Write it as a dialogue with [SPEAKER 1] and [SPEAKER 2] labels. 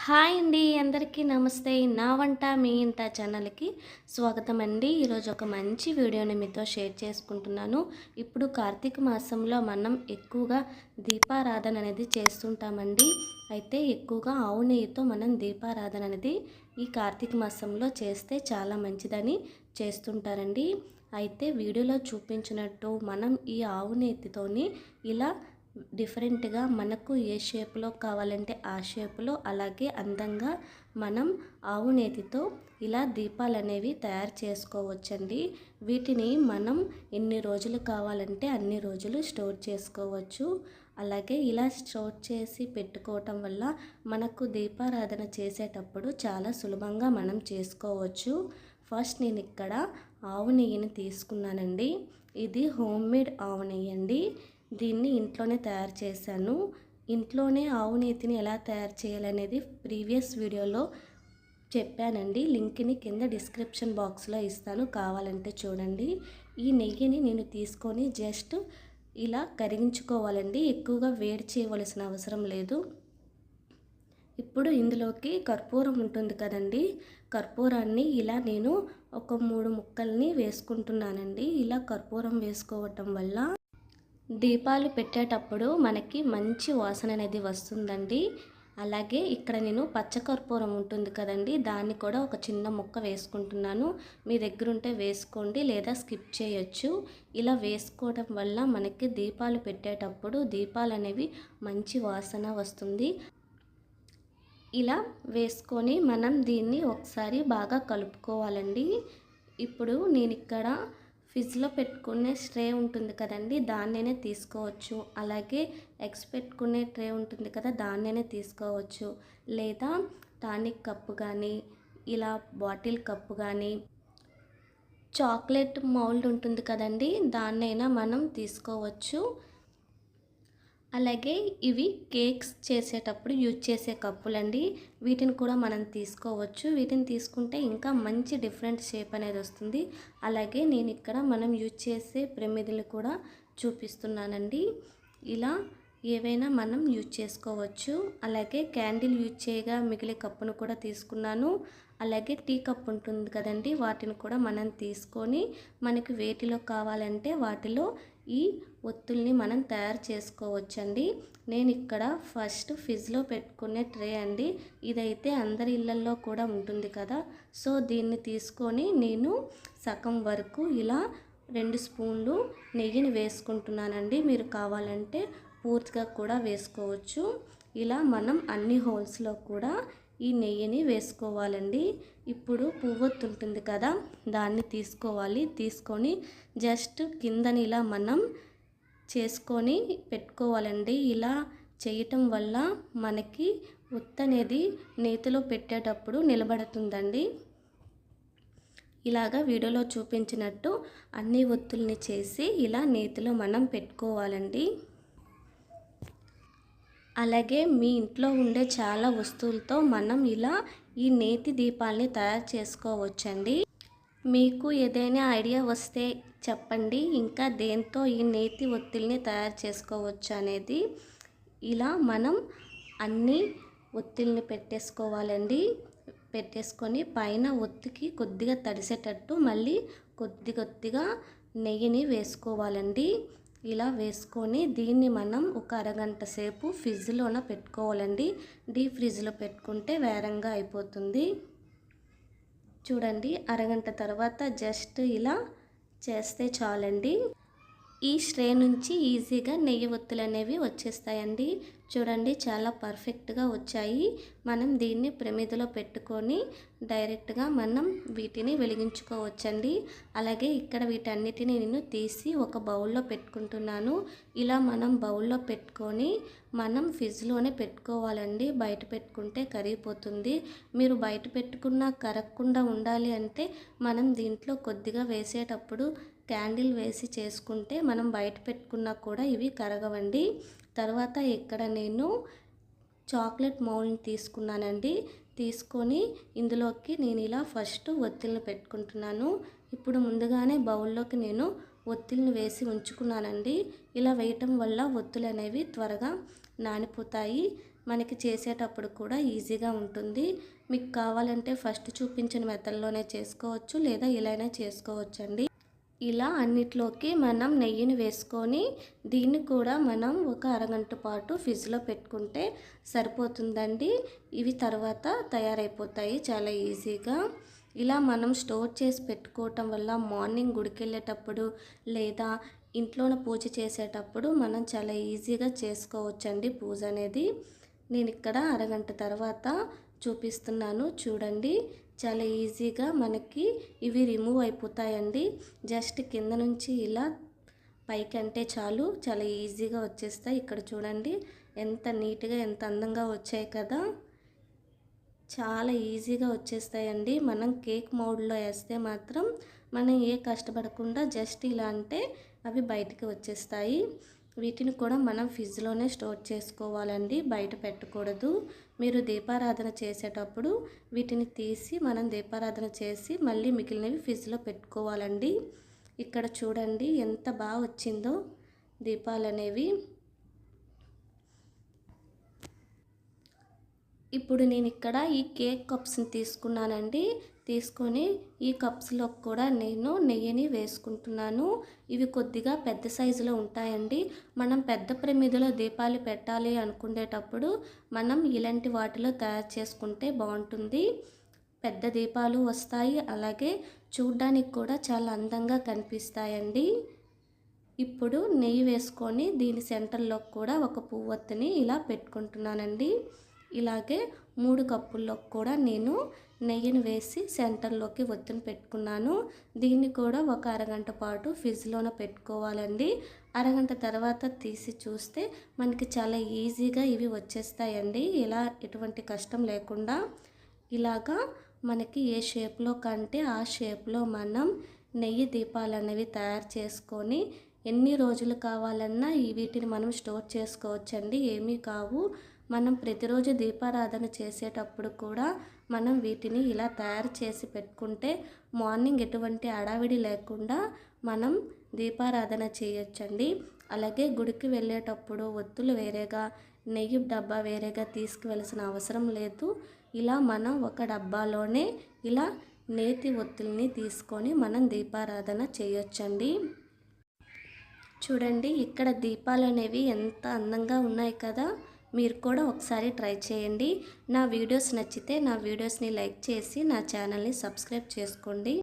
[SPEAKER 1] Hi అండి, అందరికీ నమస్తే. నా వంట మీ ఇంట ఛానల్కి స్వాగతం అండి. ఈరోజు ఒక మంచి వీడియోని మీతో షేర్ చేసుకుంటున్నాను. ఇప్పుడు కార్తీక మాసంలో మనం ఎక్కువగా దీపారాధన అనేది చేస్తుంటామండి. అయితే ఎక్కువగా ఆవు నెయ్యితో మనం దీపారాధన అనేది ఈ కార్తీక మాసంలో చేస్తే చాలా మంచిదని చేస్తుంటారండి. అయితే వీడియోలో చూపించినట్టు మనం ఈ ఆవు నెయ్యితోని ఇలా డిఫరెంట్గా మనకు ఏ షేప్లో కావాలంటే ఆ షేప్లో, అలాగే అందంగా మనం ఆవు నేతితో ఇలా దీపాలు అనేవి తయారు చేసుకోవచ్చండి. వీటిని మనం ఎన్ని రోజులు కావాలంటే అన్ని రోజులు స్టోర్ చేసుకోవచ్చు. అలాగే ఇలా స్టోర్ చేసి పెట్టుకోవటం వల్ల మనకు దీపారాధన చేసేటప్పుడు చాలా సులభంగా మనం చేసుకోవచ్చు. ఫస్ట్ నేను ఇక్కడ ఆవు నెయ్యిని తీసుకున్నానండి. ఇది హోమ్ మేడ్ ఆవు నెయ్యి అండి. దీన్ని ఇంట్లోనే తయారు చేశాను. ఇంట్లోనే ఆవు నెయ్యిని ఎలా తయారు చేయాలనేది ప్రీవియస్ వీడియోలో చెప్పానండి. లింక్ని కింద డిస్క్రిప్షన్ బాక్స్లో ఇస్తాను, కావాలంటే చూడండి. ఈ నెయ్యిని నేను తీసుకొని జస్ట్ ఇలా కరిగించుకోవాలండి. ఎక్కువగా వేడి చేయవలసిన అవసరం లేదు. ఇప్పుడు ఇందులోకి కర్పూరం ఉంటుంది కదండి, కర్పూరాన్ని ఇలా నేను ఒక 3 ముక్కల్ని వేసుకుంటున్నానండి. ఇలా కర్పూరం వేసుకోవటం వల్ల దీపాలు పెట్టేటప్పుడు మనకి మంచి వాసన అనేది వస్తుందండి. అలాగే ఇక్కడ నేను పచ్చకర్పూరం ఉంటుంది కదండి, దాన్ని కూడా ఒక చిన్న ముక్క వేసుకుంటున్నాను. మీ దగ్గర ఉంటే వేసుకోండి, లేదా స్కిప్ చేయొచ్చు. ఇలా వేసుకోవడం వల్ల మనకి దీపాలు పెట్టేటప్పుడు దీపాలు అనేవి మంచి వాసన వస్తుంది. ఇలా వేసుకొని మనం దీన్ని ఒకసారి బాగా కలుపుకోవాలండి. ఇప్పుడు నేను ఇక్కడ ఫ్రిడ్జ్లో పెట్టుకునే ట్రే ఉంటుంది కదండి, దాన్నైనా తీసుకోవచ్చు. అలాగే ఎగ్స్ పెట్టుకునే ట్రే ఉంటుంది కదా, దాన్నైనా తీసుకోవచ్చు. లేదా టానిక్ కప్పు కానీ, ఇలా బాటిల్ కప్పు కానీ, చాక్లెట్ మౌల్డ్ ఉంటుంది కదండి, దాన్నైనా మనం తీసుకోవచ్చు. అలాగే ఇవి కేక్స్ చేసేటప్పుడు యూజ్ చేసే కప్పులండి, వీటిని కూడా మనం తీసుకోవచ్చు. వీటిని తీసుకుంటే ఇంకా మంచి డిఫరెంట్ షేప్ అనేది వస్తుంది. అలాగే నేను ఇక్కడ మనం యూజ్ చేసే ప్రమిదలు కూడా చూపిస్తున్నానండి. ఇలా ఏవైనా మనం యూజ్ చేసుకోవచ్చు. అలాగే క్యాండిల్ యూజ్ చేయగా మిగిలే కప్పును కూడా తీసుకున్నాను. అలాగే టీ కప్ ఉంటుంది కదండి, వాటిని కూడా మనం తీసుకొని మనకి వేటిలో కావాలంటే వాటిలో ఈ ఒత్తుల్ని మనం తయారు చేసుకోవచ్చండి. నేను ఇక్కడ ఫస్ట్ ఫ్రిడ్జ్లో పెట్టుకునే ట్రే అండి. ఇదైతే అందరి ఇళ్ళల్లో కూడా ఉంటుంది కదా, సో దీన్ని తీసుకొని నేను సగం వరకు ఇలా 2 స్పూన్లు నెయ్యిని వేసుకుంటున్నానండి. మీరు కావాలంటే పూర్తిగా కూడా వేసుకోవచ్చు. ఇలా మనం అన్ని హోల్స్లో కూడా ఈ నెయ్యిని వేసుకోవాలండి. ఇప్పుడు పువ్వొత్తు ఉంటుంది కదా, దాన్ని తీసుకోవాలి. తీసుకొని జస్ట్ కిందని ఇలా మనం చేసుకొని పెట్టుకోవాలండి. ఇలా చేయటం వల్ల మనకి ఒత్తు అనేది నేతిలో పెట్టేటప్పుడు నిలబడుతుందండి. ఇలాగా వీడియోలో చూపించినట్టు అన్ని ఒత్తుల్ని చేసి ఇలా నేతిలో మనం పెట్టుకోవాలండి. అలాగే మీ ఇంట్లో ఉండే చాలా వస్తువులతో మనం ఇలా ఈ నేతి దీపాలని తయారు చేసుకోవచ్చండి. మీకు ఏదైనా ఐడియా వస్తే చెప్పండి, ఇంకా దేంతో ఈ నేతి ఒత్తిల్ని తయారు చేసుకోవచ్చు అనేది. ఇలా మనం అన్ని ఒత్తిల్ని పెట్టేసుకోవాలండి. పెట్టేసుకొని పైన ఒత్తికి కొద్దిగా తడిసేటట్టు మళ్ళీ కొద్దిగా నెయ్యిని వేసుకోవాలండి. ఇలా వేసుకొని దీన్ని మనం ఒక అరగంట సేపు ఫ్రిడ్జ్లోన పెట్టుకోవాలండి. డీప్ ఫ్రిడ్జ్లో పెట్టుకుంటే వేరంగా అయిపోతుంది. చూడండి, అరగంట తర్వాత జస్ట్ ఇలా చేస్తే చాలండి. ఈ ట్రే నుంచి ఈజీగా నెయ్యి ఒత్తులు అనేవి వచ్చేస్తాయండి. చూడండి, చాలా పర్ఫెక్ట్గా వచ్చాయి. మనం దీన్ని ప్రమిదలో పెట్టుకొని డైరెక్ట్గా మనం వీటిని వెలిగించుకోవచ్చండి. అలాగే ఇక్కడ వీటన్నిటిని నేను తీసి ఒక బౌల్లో పెట్టుకుంటున్నాను. ఇలా మనం బౌల్లో పెట్టుకొని మనం ఫ్రిడ్జ్లోనే పెట్టుకోవాలండి. బయట పెట్టుకుంటే కరిగిపోతుంది. మీరు బయట పెట్టుకున్నా కరగకుండా ఉండాలి అంటే మనం దీంట్లో కొద్దిగా వేసేటప్పుడు క్యాండిల్ వేసి చేసుకుంటే మనం బయట పెట్టుకున్నా కూడా ఇవి కరగవండి. తర్వాత ఇక్కడ నేను చాక్లెట్ మౌల్డ్ని తీసుకున్నానండి. తీసుకొని ఇందులోకి నేను ఇలా ఫస్ట్ ఒత్తిళ్ళని పెట్టుకుంటున్నాను. ఇప్పుడు ముందుగానే బౌల్లోకి నేను ఒత్తిళ్ళని వేసి ఉంచుకున్నానండి. ఇలా వేయటం వల్ల ఒత్తులు అనేవి త్వరగా నానిపోతాయి. మనకి చేసేటప్పుడు కూడా ఈజీగా ఉంటుంది. మీకు కావాలంటే ఫస్ట్ చూపించిన మెథడ్లోనే చేసుకోవచ్చు, లేదా ఇలానే చేసుకోవచ్చండి. ఇలా అన్నిట్లోకి మనం నెయ్యిని వేసుకొని దీన్ని కూడా మనం ఒక అరగంట పాటు ఫ్రిడ్జ్లో పెట్టుకుంటే సరిపోతుందండి. ఇవి తర్వాత తయారైపోతాయి చాలా ఈజీగా. ఇలా మనం స్టోర్ చేసి పెట్టుకోవటం వల్ల మార్నింగ్ గుడికి వెళ్ళేటప్పుడు లేదా ఇంట్లోన పూజ చేసేటప్పుడు మనం చాలా ఈజీగా చేసుకోవచ్చండి పూజ అనేది. నేను ఇక్కడ అరగంట తర్వాత చూపిస్తున్నాను చూడండి. చాలా ఈజీగా మనకి ఇవి రిమూవ్ అయిపోతాయండి. జస్ట్ కింద నుంచి ఇలా పైకి అంటే చాలు, చాలా ఈజీగా వచ్చేస్తాయి. ఇక్కడ చూడండి ఎంత నీట్గా ఎంత అందంగా వచ్చాయి కదా. చాలా ఈజీగా వచ్చేస్తాయండి. మనం కేక్ మౌల్డ్లో వేస్తే మాత్రం మనం ఏ కష్టపడకుండా జస్ట్ ఇలా అంటే అవి బయటికి వచ్చేస్తాయి. వీటిని కూడా మనం ఫ్రిడ్జ్లోనే స్టోర్ చేసుకోవాలండి, బయట పెట్టకూడదు. మీరు దీపారాధన చేసేటప్పుడు వీటిని తీసి మనం దీపారాధన చేసి మళ్ళీ మిగిలినవి ఫ్రిడ్జ్లో పెట్టుకోవాలండి. ఇక్కడ చూడండి ఎంత బాగా వచ్చిందో దీపాలు అనేవి. ఇప్పుడు నేను ఇక్కడ ఈ కేక్ కప్స్ని తీసుకున్నానండి. తీసుకొని ఈ కప్స్లో కూడా నేను నెయ్యిని వేసుకుంటున్నాను. ఇవి కొద్దిగా పెద్ద సైజులో ఉంటాయండి. మనం పెద్ద ప్రమిదలో దీపాలు పెట్టాలి అనుకునేటప్పుడు మనం ఇలాంటి వాటిలో తయారు చేసుకుంటే బాగుంటుంది. పెద్ద దీపాలు వస్తాయి, అలాగే చూడ్డానికి కూడా చాలా అందంగా కనిపిస్తాయండి. ఇప్పుడు నెయ్యి వేసుకొని దీని సెంటర్లో కూడా ఒక పువ్వొత్తిని ఇలా పెట్టుకుంటున్నానండి. ఇలాగే 3 కప్పుల్లో కూడా నేను నెయ్యిని వేసి సెంటర్లోకి ఒత్తిని పెట్టుకున్నాను. దీన్ని కూడా ఒక అరగంట పాటు ఫ్రిడ్జ్లోనే పెట్టుకోవాలండి. అరగంట తర్వాత తీసి చూస్తే మనకి చాలా ఈజీగా ఇవి వచ్చేస్తాయండి. ఇలా ఎటువంటి కష్టం లేకుండా ఇలాగా మనకి ఏ షేప్లో కంటే ఆ షేప్లో మనం నెయ్యి దీపాలు అనేవి తయారు చేసుకొని ఎన్ని రోజులు కావాలన్నా వీటిని మనం స్టోర్ చేసుకోవచ్చండి, ఏమీ కావు. మనం ప్రతిరోజు దీపారాధన చేసేటప్పుడు కూడా మనం వీటిని ఇలా తయారు చేసి పెట్టుకుంటే మార్నింగ్ ఎటువంటి హడావిడి లేకుండా మనం దీపారాధన చేయొచ్చండి. అలాగే గుడికి వెళ్ళేటప్పుడు ఒత్తులు వేరేగా నెయ్యి డబ్బా వేరేగా తీసుకువెళ్ళాల్సిన అవసరం లేదు. ఇలా మనం ఒక డబ్బాలోనే ఇలా నేతి ఒత్తుల్ని తీసుకొని మనం దీపారాధన చేయొచ్చండి. చూడండి ఇక్కడ దీపాలు అనేవి ఎంత అందంగా ఉన్నాయి కదా. మీరు కూడా ఒకసారి ట్రై చేయండి. నా వీడియోస్ నచ్చితే నా వీడియోస్ని లైక్ చేసి నా ఛానల్ని సబ్స్క్రైబ్ చేసుకోండి.